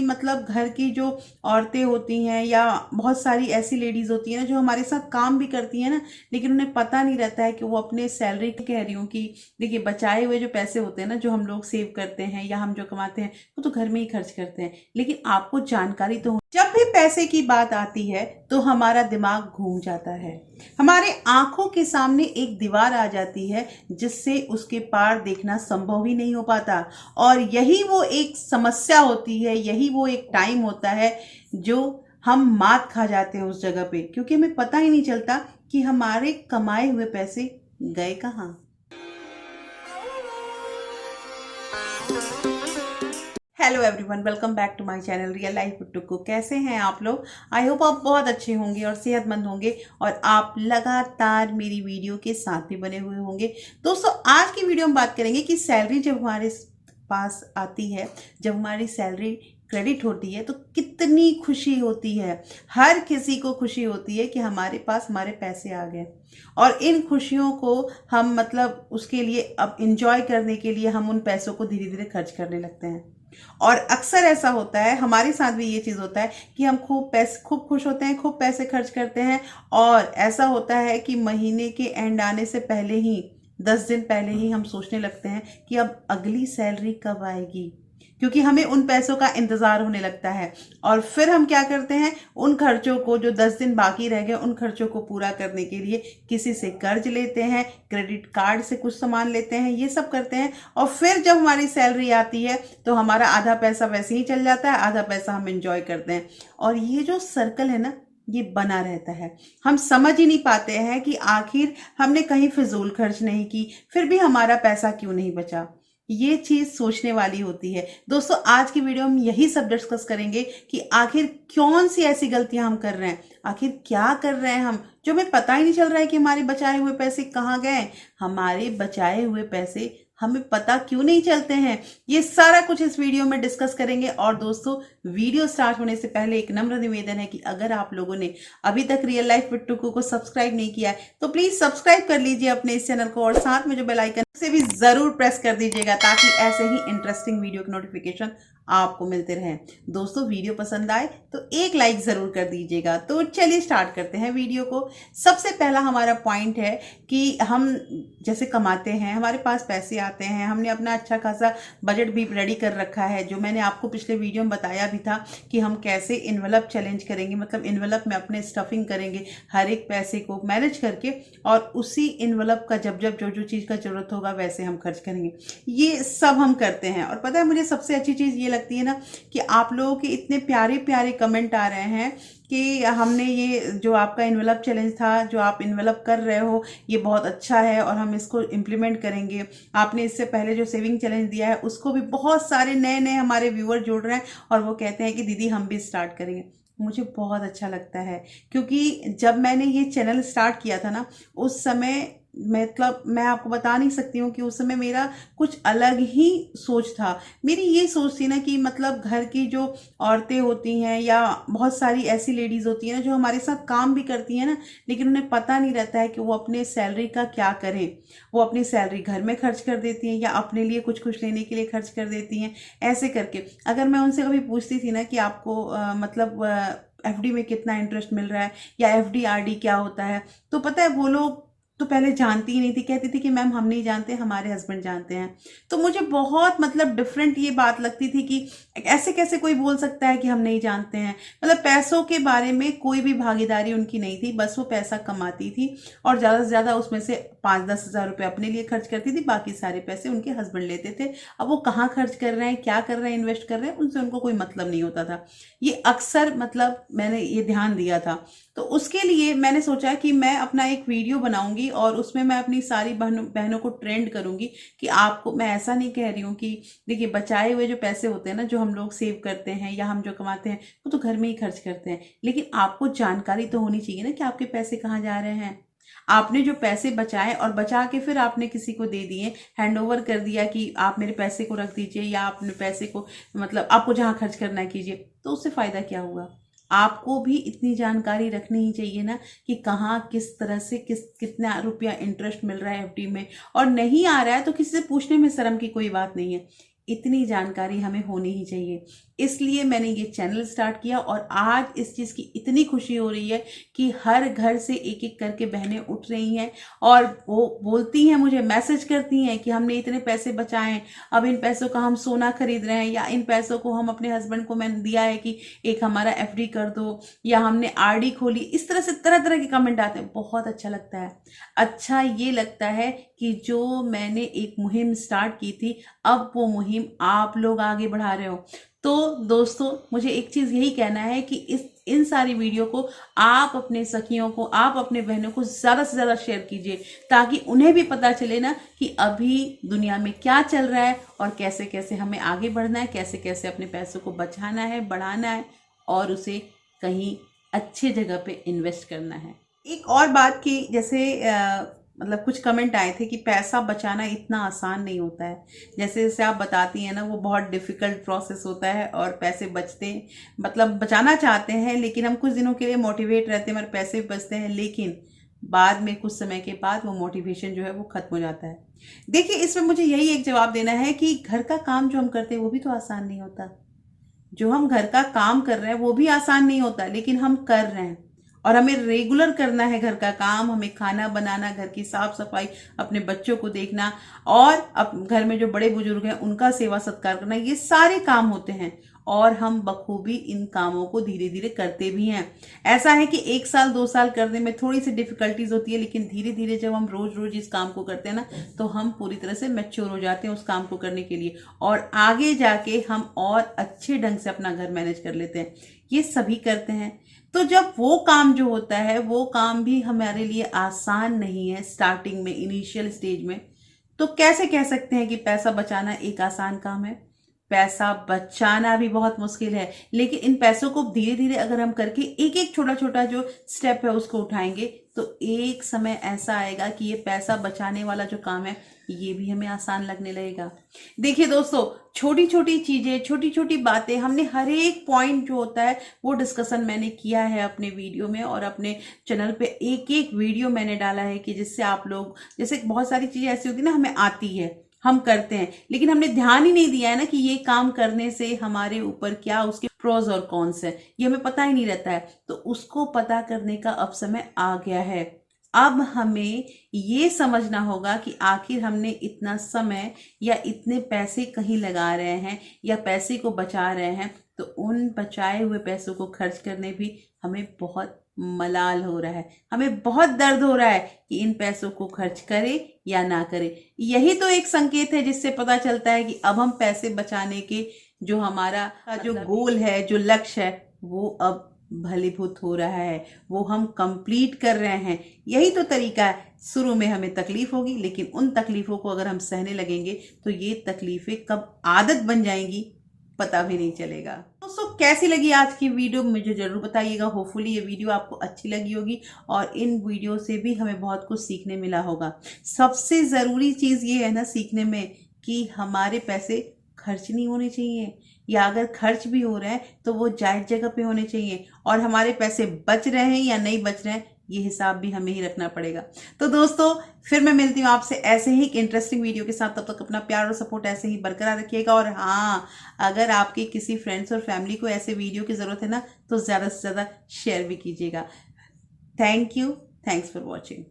मतलब घर की जो औरतें होती हैं या बहुत सारी ऐसी लेडीज होती हैं ना जो हमारे साथ काम भी करती हैं ना, लेकिन उन्हें पता नहीं रहता है कि वो अपने सैलरी, कह रही हूँ कि देखिए बचाए हुए जो पैसे होते हैं ना, जो हम लोग सेव करते हैं या हम जो कमाते हैं वो तो घर में ही खर्च करते हैं, लेकिन आपको जानकारी तो जब भी पैसे की बात आती है तो हमारा दिमाग घूम जाता है, हमारे आंखों के सामने एक दीवार आ जाती है जिससे उसके पार देखना संभव ही नहीं हो पाता। और यही वो एक समस्या होती है, यही वो एक टाइम होता है जो हम मात खा जाते हैं उस जगह पे, क्योंकि हमें पता ही नहीं चलता कि हमारे कमाए हुए पैसे गए कहाँ। Hello everyone, welcome back to my channel real life with Tukku. कैसे हैं आप लोग? आई होप आप बहुत अच्छे होंगे और सेहतमंद होंगे और आप लगातार मेरी वीडियो के साथ भी बने हुए होंगे। दोस्तों, आज की वीडियो में बात करेंगे कि सैलरी जब हमारे पास आती है, जब हमारी सैलरी क्रेडिट होती है तो कितनी खुशी होती है। हर किसी को खुशी होती है कि हमारे पास हमारे पैसे आ गए, और इन खुशियों को हम मतलब उसके लिए अब इंजॉय करने के लिए हम उन पैसों को धीरे धीरे खर्च करने लगते हैं। और अक्सर ऐसा होता है, हमारे साथ भी ये चीज़ होता है कि हम खूब खुश होते हैं, खूब पैसे खर्च करते हैं, और ऐसा होता है कि महीने के एंड आने से पहले ही 10 दिन पहले ही हम सोचने लगते हैं कि अब अगली सैलरी कब आएगी, क्योंकि हमें उन पैसों का इंतज़ार होने लगता है। और फिर हम क्या करते हैं, उन खर्चों को जो 10 दिन बाकी रह गए, उन खर्चों को पूरा करने के लिए किसी से कर्ज लेते हैं, क्रेडिट कार्ड से कुछ सामान लेते हैं, ये सब करते हैं। और फिर जब हमारी सैलरी आती है तो हमारा आधा पैसा वैसे ही चल जाता है, आधा पैसा हम इंजॉय करते हैं। और ये जो सर्कल है ना, ये बना रहता है। हम समझ ही नहीं पाते हैं कि आखिर हमने कहीं फिजूल खर्च नहीं की, फिर भी हमारा पैसा क्यों नहीं बचा। ये चीज सोचने वाली होती है। दोस्तों, आज की वीडियो में यही सब डिस्कस करेंगे कि आखिर कौन सी ऐसी गलतियां हम कर रहे हैं, आखिर क्या कर रहे हैं हम जो हमें पता ही नहीं चल रहा है कि हमारे बचाए हुए पैसे कहाँ गए। हमारे बचाए हुए पैसे हमें पता क्यों नहीं चलते हैं, ये सारा कुछ इस वीडियो में डिस्कस करेंगे। और दोस्तों, वीडियो स्टार्ट होने से पहले एक नम्र निवेदन है कि अगर आप लोगों ने अभी तक रियल लाइफ विद टुक्कू को सब्सक्राइब नहीं किया है तो प्लीज सब्सक्राइब कर लीजिए अपने इस चैनल को, और साथ में जो बेल आइकन से भी जरूर प्रेस कर दीजिएगा ताकि ऐसे ही इंटरेस्टिंग वीडियो के नोटिफिकेशन आपको मिलते रहें। दोस्तों, वीडियो पसंद आए तो एक लाइक जरूर कर दीजिएगा। तो चलिए स्टार्ट करते हैं वीडियो को। सबसे पहला हमारा पॉइंट है कि हम जैसे कमाते हैं, हमारे पास पैसे आते हैं, हमने अपना अच्छा खासा बजट भी रेडी कर रखा है, जो मैंने आपको पिछले वीडियो में बताया भी था कि हम कैसे इन्वेलप चैलेंज करेंगे, मतलब इन्वेलप में अपने स्टफिंग करेंगे हर एक पैसे को मैनेज करके, और उसी इन्वेलप का जब जब जो जो चीज़ का जरूरत होगा वैसे हम खर्च करेंगे। ये सब हम करते हैं। और पता है, मुझे सबसे अच्छी चीज़ ये लगती है ना कि आप लोगों के इतने प्यारे प्यारे कमेंट आ रहे हैं कि हमने ये जो आपका इन्वेलप चैलेंज था, जो आप इन्वेलप कर रहे हो, ये बहुत अच्छा है और हम इसको इम्प्लीमेंट करेंगे। आपने इससे पहले जो सेविंग चैलेंज दिया है उसको भी बहुत सारे नए नए हमारे व्यूअर जुड़ रहे हैं और वो कहते हैं कि दीदी हम भी स्टार्ट करेंगे। मुझे बहुत अच्छा लगता है, क्योंकि जब मैंने ये चैनल स्टार्ट किया था ना, उस समय मतलब मैं आपको बता नहीं सकती हूँ कि उस समय मेरा कुछ अलग ही सोच था। मेरी ये सोच थी ना कि मतलब घर की जो औरतें होती हैं या बहुत सारी ऐसी लेडीज होती हैं ना जो हमारे साथ काम भी करती हैं ना, लेकिन उन्हें पता नहीं रहता है कि वो अपने सैलरी का क्या करें। वो अपनी सैलरी घर में खर्च कर देती हैं या अपने लिए कुछ कुछ लेने के लिए खर्च कर देती हैं। ऐसे करके अगर मैं उनसे कभी पूछती थी ना कि आपको मतलब एफडी में कितना इंटरेस्ट मिल रहा है या एफडी आरडी क्या होता है, तो पता है वो लोग तो पहले जानती ही नहीं थी, कहती थी कि मैम हम नहीं जानते, हमारे हस्बैंड जानते हैं। तो मुझे बहुत मतलब डिफरेंट ये बात लगती थी कि ऐसे कैसे कोई बोल सकता है कि हम नहीं जानते हैं। मतलब पैसों के बारे में कोई भी भागीदारी उनकी नहीं थी, बस वो पैसा कमाती थी और ज़्यादा से ज़्यादा उसमें से 5-10 हज़ार रुपये अपने लिए खर्च करती थी, बाकी सारे पैसे उनके हस्बैंड लेते थे। अब वो कहाँ खर्च कर रहे हैं, क्या कर रहे हैं, इन्वेस्ट कर रहे हैं, उनसे उनको कोई मतलब नहीं होता था। ये अक्सर मतलब मैंने ये ध्यान दिया था। तो उसके लिए मैंने सोचा कि मैं अपना एक वीडियो बनाऊंगी और उसमें मैं अपनी सारी बहनों को ट्रेंड करूंगी कि आपको, मैं ऐसा नहीं कह रही हूँ कि देखिए बचाए हुए जो पैसे होते हैं ना, जो हम लोग सेव करते हैं या हम जो कमाते हैं वो तो घर में ही खर्च करते हैं, लेकिन आपको जानकारी तो होनी चाहिए ना कि आपके पैसे कहाँ जा रहे हैं। आपने जो पैसे बचाए और बचा के फिर आपने किसी को दे दिए, हैंड ओवर कर दिया कि आप मेरे पैसे को रख दीजिए या अपने पैसे को मतलब आपको जहाँ खर्च करना है कीजिए, तो उससे फायदा क्या हुआ। आपको भी इतनी जानकारी रखनी ही चाहिए ना कि कहाँ किस तरह से कितना रुपया इंटरेस्ट मिल रहा है एफडी में, और नहीं आ रहा है तो किसी से पूछने में शर्म की कोई बात नहीं है। इतनी जानकारी हमें होनी ही चाहिए। इसलिए मैंने ये चैनल स्टार्ट किया और आज इस चीज़ की इतनी खुशी हो रही है कि हर घर से एक एक करके बहनें उठ रही हैं और वो बोलती हैं, मुझे मैसेज करती हैं कि हमने इतने पैसे बचाए, अब इन पैसों का हम सोना खरीद रहे हैं, या इन पैसों को हम अपने हस्बैंड को मैंने दिया है कि एक हमारा एफडी कर दो, या हमने आरडी खोली। इस तरह से तरह तरह के कमेंट आते हैं। बहुत अच्छा लगता है। अच्छा ये लगता है कि जो मैंने एक मुहिम स्टार्ट की थी, अब वो मुहिम आप लोग आगे बढ़ा रहे हो। तो दोस्तों, मुझे एक चीज़ यही कहना है कि इन सारी वीडियो को आप अपने सखियों को, आप अपने बहनों को ज़्यादा से ज़्यादा शेयर कीजिए, ताकि उन्हें भी पता चले ना कि अभी दुनिया में क्या चल रहा है और कैसे कैसे हमें आगे बढ़ना है, कैसे कैसे अपने पैसों को बचाना है, बढ़ाना है और उसे कहीं अच्छी जगह पे इन्वेस्ट करना है। एक और बात कि जैसे मतलब कुछ कमेंट आए थे कि पैसा बचाना इतना आसान नहीं होता है। जैसे जैसे आप बताती हैं ना, वो बहुत डिफ़िकल्ट प्रोसेस होता है और पैसे बचते, मतलब बचाना चाहते हैं, लेकिन हम कुछ दिनों के लिए मोटिवेट रहते हैं, हमारे पैसे भी बचते हैं, लेकिन बाद में कुछ समय के बाद वो मोटिवेशन जो है वो ख़त्म हो जाता है। देखिए, इसमें मुझे यही एक जवाब देना है कि घर का काम जो हम करते हैं वो भी तो आसान नहीं होता। जो हम घर का काम कर रहे हैं वो भी आसान नहीं होता, लेकिन हम कर रहे हैं और हमें रेगुलर करना है घर का काम। हमें खाना बनाना, घर की साफ सफाई, अपने बच्चों को देखना और अब घर में जो बड़े बुजुर्ग हैं उनका सेवा सत्कार करना, ये सारे काम होते हैं और हम बखूबी इन कामों को धीरे धीरे करते भी हैं। ऐसा है कि 1 साल 2 साल करने में थोड़ी सी डिफिकल्टीज होती है, लेकिन धीरे धीरे जब हम रोज रोज इस काम को करते हैं ना, तो हम पूरी तरह से मैच्योर हो जाते हैं उस काम को करने के लिए और आगे जाके हम और अच्छे ढंग से अपना घर मैनेज कर लेते हैं। ये सभी करते हैं। तो जब वो काम जो होता है, वो काम भी हमारे लिए आसान नहीं है स्टार्टिंग में, इनिशियल स्टेज में, तो कैसे कह सकते हैं कि पैसा बचाना एक आसान काम है? पैसा बचाना भी बहुत मुश्किल है, लेकिन इन पैसों को धीरे धीरे अगर हम करके एक एक छोटा छोटा जो स्टेप है उसको उठाएंगे, तो एक समय ऐसा आएगा कि ये पैसा बचाने वाला जो काम है ये भी हमें आसान लगने लगेगा। देखिए दोस्तों, छोटी छोटी चीजें, छोटी छोटी बातें, हमने हर एक पॉइंट जो होता है वो डिस्कशन मैंने किया है अपने वीडियो में और अपने चैनल पे एक एक वीडियो मैंने डाला है कि जिससे आप लोग, जैसे बहुत सारी चीजें ऐसी होती है ना, हमें आती है, हम करते हैं, लेकिन हमने ध्यान ही नहीं दिया है ना कि ये काम करने से हमारे ऊपर क्या उसके प्रोज और कॉन्स है, ये हमें पता ही नहीं रहता है। तो उसको पता करने का अब समय आ गया है। अब हमें ये समझना होगा कि आखिर हमने इतना समय या इतने पैसे कहीं लगा रहे हैं या पैसे को बचा रहे हैं, तो उन बचाए हुए पैसों को खर्च करने भी हमें बहुत मलाल हो रहा है, हमें बहुत दर्द हो रहा है कि इन पैसों को खर्च करें या ना करें। यही तो एक संकेत है जिससे पता चलता है कि अब हम पैसे बचाने के जो हमारा जो गोल है, जो लक्ष्य है, वो अब भलीभूत हो रहा है, वो हम कंप्लीट कर रहे हैं। यही तो तरीका है। शुरू में हमें तकलीफ होगी, लेकिन उन तकलीफों को अगर हम सहने लगेंगे तो ये तकलीफें कब आदत बन जाएंगी पता भी नहीं चलेगा। दोस्तों, कैसी लगी आज की वीडियो मुझे जरूर बताइएगा। होपफुली ये वीडियो आपको अच्छी लगी होगी और इन वीडियो से भी हमें बहुत कुछ सीखने मिला होगा। सबसे ज़रूरी चीज़ ये है ना सीखने में, कि हमारे पैसे खर्च नहीं होने चाहिए, या अगर खर्च भी हो रहे हैं तो वो जायज़ जगह पे होने चाहिए, और हमारे पैसे बच रहे हैं या नहीं बच रहे हैं ये हिसाब भी हमें ही रखना पड़ेगा। तो दोस्तों, फिर मैं मिलती हूँ आपसे ऐसे ही एक इंटरेस्टिंग वीडियो के साथ। तब तक अपना प्यार और सपोर्ट ऐसे ही बरकरार रखिएगा। और हाँ, अगर आपके किसी फ्रेंड्स और फैमिली को ऐसे वीडियो की ज़रूरत है ना, तो ज़्यादा से ज़्यादा शेयर भी कीजिएगा। Thank you. Thanks for watching.